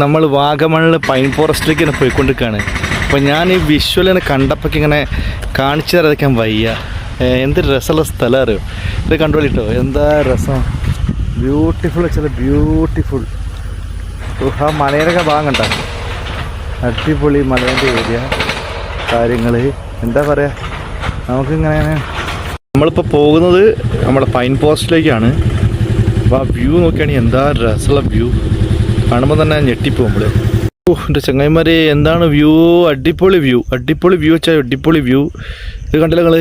നമ്മൾ വാഗമണിൽ പൈൻ ഫോറസ്റ്റിലേക്ക് ഇങ്ങനെ പോയിക്കൊണ്ടിരിക്കുകയാണ്. അപ്പോൾ ഞാൻ ഈ വിഷ്വലിനെ കണ്ടപ്പോൾ ഇങ്ങനെ കാണിച്ചു തരാതിരിക്കാൻ വയ്യ. എന്ത് രസമുള്ള സ്ഥലം അറിയോ. ഇത് കണ്ടോളിട്ടോ, എന്താ രസം, ബ്യൂട്ടിഫുൾ വെച്ചാൽ ബ്യൂട്ടിഫുൾ. ആ മലയുടെ ഭാഗം കണ്ട, അടിപൊളി മലേൻ്റെ ഏരിയ കാര്യങ്ങൾ. എന്താ പറയുക, നമുക്കിങ്ങനെ നമ്മളിപ്പോൾ പോകുന്നത് നമ്മുടെ പൈൻ ഫോറസ്റ്റിലേക്കാണ്. അപ്പോൾ ആ വ്യൂ നോക്കുകയാണെങ്കിൽ എന്താ രസമുള്ള വ്യൂ, കാണുമ്പോൾ തന്നെ ഞെട്ടിപ്പോകുമ്പോൾ. എൻ്റെ ചങ്ങായിമാരെ എന്താണ് വ്യൂ, അടിപൊളി വ്യൂ, അടിപൊളി വ്യൂ വെച്ചാൽ അടിപൊളി വ്യൂ. ഇത് കണ്ടില്ല നിങ്ങൾ,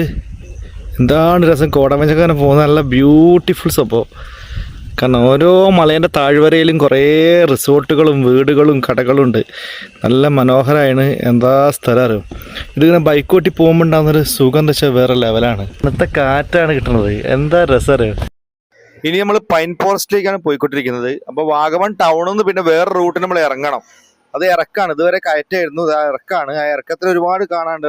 എന്താണ് രസം, കോടമഞ്ഞക്കാരൻ പോകുന്ന നല്ല ബ്യൂട്ടിഫുൾ സംഭവം. കാരണം ഓരോ മലേൻ്റെ താഴ്വരയിലും കുറേ റിസോർട്ടുകളും വീടുകളും കടകളും ഉണ്ട്. നല്ല മനോഹരമാണ്. എന്താ സ്ഥലം അറിയും. ഇതിങ്ങനെ ബൈക്ക് ഓട്ടി പോകുമ്പോൾ ഉണ്ടാകുന്നൊരു സുഖം എന്താ വെച്ചാൽ വേറെ ലെവലാണ്. ഇന്നത്തെ കാറ്റാണ് കിട്ടുന്നത്, എന്താ രസം അറിയാം. ഇനി നമ്മൾ പൈൻ ഫോറസ്റ്റിലേക്കാണ് പോയിക്കൊണ്ടിരിക്കുന്നത്. അപ്പോൾ വാഗമൺ ടൗണിൽ നിന്ന് പിന്നെ വേറെ റൂട്ടിൽ നമ്മൾ ഇറങ്ങണം. അത് ഇറക്കാണ്, ഇതുവരെ കയറ്റായിരുന്നു, അത് ഇറക്കാണ്. ആ ഇറക്കത്തിൽ ഒരുപാട് കാണാണ്ട്,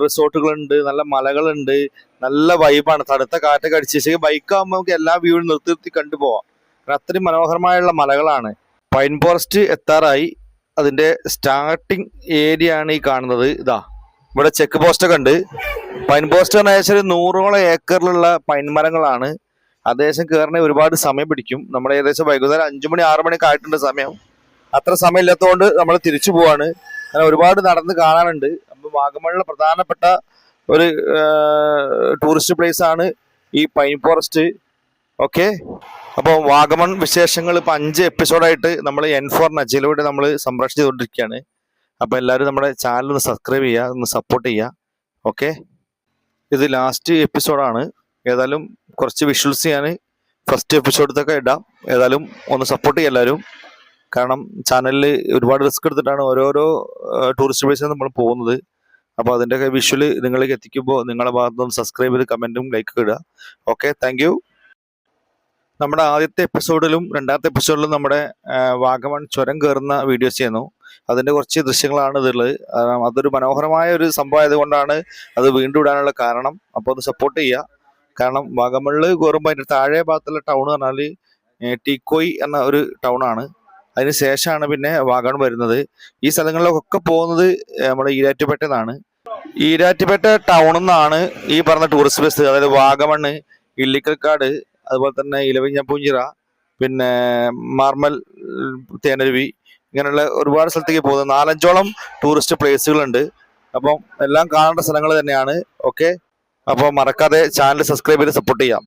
റിസോർട്ടുകളുണ്ട്, നല്ല മലകളുണ്ട്, നല്ല വൈബാണ്. തണുത്ത കാറ്റൊക്കെ അടിച്ച് ബൈക്ക് ആകുമ്പോൾ നമുക്ക് എല്ലാ വ്യൂവും നിർത്തി കണ്ടുപോവാം. അത്രയും മനോഹരമായുള്ള മലകളാണ്. പൈൻ ഫോറസ്റ്റ് എത്താറായി. അതിൻ്റെ സ്റ്റാർട്ടിങ് ഏരിയ ആണ് ഈ കാണുന്നത്. ഇതാ ഇവിടെ ചെക്ക് പോസ്റ്റൊക്കെ ഉണ്ട്. പൈൻ ഫോറസ്റ്റ് പറഞ്ഞാൽ ഏകദേശം 100ഓളം ഏക്കറിലുള്ള പൈൻ മരങ്ങളാണ്. ഏകദേശം കയറണേ ഒരുപാട് സമയം പിടിക്കും. നമ്മൾ ഏകദേശം വൈകുന്നേരം 5 മണി 6 മണിയൊക്കെ ആയിട്ടുണ്ട് സമയം. അത്ര സമയം ഇല്ലാത്തതുകൊണ്ട് നമ്മൾ തിരിച്ചു പോവാണ്. അങ്ങനെ ഒരുപാട് നടന്ന് കാണാനുണ്ട്. അപ്പോൾ വാഗമണിലെ പ്രധാനപ്പെട്ട ഒരു ടൂറിസ്റ്റ് പ്ലേസ് ആണ് ഈ പൈൻ ഫോറസ്റ്റ്. ഓക്കെ, അപ്പോൾ വാഗമൺ വിശേഷങ്ങൾ ഇപ്പോൾ 5 എപ്പിസോഡായിട്ട് നമ്മൾ N4 നജയിലൂടെ നമ്മൾ സംപ്രേഷണം ചെയ്തുകൊണ്ടിരിക്കുകയാണ്. അപ്പോൾ എല്ലാവരും നമ്മുടെ ചാനൽ ഒന്ന് സബ്സ്ക്രൈബ് ചെയ്യുക, ഒന്ന് സപ്പോർട്ട് ചെയ്യുക. ഓക്കെ, ഇത് ലാസ്റ്റ് എപ്പിസോഡാണ്. ഏതായാലും കുറച്ച് വിഷ്വൽസ് ഞാൻ ഫസ്റ്റ് എപ്പിസോഡത്തൊക്കെ ഇടാം. ഏതായാലും ഒന്ന് സപ്പോർട്ട് ചെയ്യുക എല്ലാവരും. കാരണം ചാനലിൽ ഒരുപാട് റിസ്ക് എടുത്തിട്ടാണ് ഓരോരോ ടൂറിസ്റ്റ് പ്ലേസിൽ നമ്മൾ പോകുന്നത്. അപ്പോൾ അതിൻ്റെയൊക്കെ വിഷ്വൽ നിങ്ങളിലേക്ക് എത്തിക്കുമ്പോൾ നിങ്ങളുടെ ഭാഗത്തുനിന്ന് സബ്സ്ക്രൈബ് ചെയ്ത് കമൻറ്റും ലൈക്കൊക്കെ ഇടുക. Okay, thank you. നമ്മുടെ ആദ്യത്തെ എപ്പിസോഡിലും രണ്ടാമത്തെ എപ്പിസോഡിലും നമ്മുടെ വാഗമൺ ചുരം കയറുന്ന വീഡിയോസ് ചെയ്യുന്നു. അതിൻ്റെ കുറച്ച് ദൃശ്യങ്ങളാണ് ഇതുള്ളത്. അതൊരു മനോഹരമായ ഒരു സംഭവം ആയതുകൊണ്ടാണ് അത് വീണ്ടും ഇടാനുള്ള കാരണം. അപ്പോൾ അത് സപ്പോർട്ട് ചെയ്യുക. കാരണം വാഗമണിൽ കയറുമ്പോൾ അതിൻ്റെ താഴെ ഭാഗത്തുള്ള ടൗൺ പറഞ്ഞാൽ ടീക്കോയ് എന്ന ഒരു ടൗണാണ്. അതിന് ശേഷമാണ് പിന്നെ വാഗമൺ വരുന്നത്. ഈ സ്ഥലങ്ങളിലൊക്കെ പോകുന്നത് നമ്മുടെ ഈരാറ്റുപേട്ട നിന്നാണ്. ഈരാറ്റുപേട്ട ടൗണിൽ നിന്നാണ് ഈ പറഞ്ഞ ടൂറിസ്റ്റ് പ്ലേസ്, അതായത് വാഗമണ്, ഇല്ലിക്കൽക്കാട്, അതുപോലെ തന്നെ ഇലവിഞ്ഞപ്പൂഞ്ചിറ, പിന്നെ മാർമൽ, തേനരുവി, ഇങ്ങനെയുള്ള ഒരുപാട് സ്ഥലത്തേക്ക് പോകുന്നത്. 4-5ഓളം ടൂറിസ്റ്റ് പ്ലേസുകളുണ്ട്. അപ്പം എല്ലാം കാണേണ്ട സ്ഥലങ്ങൾ തന്നെയാണ്. ഓക്കെ, അപ്പോൾ മറക്കാതെ ചാനൽ സബ്സ്ക്രൈബ് ചെയ്ത് സപ്പോർട്ട് ചെയ്യാം.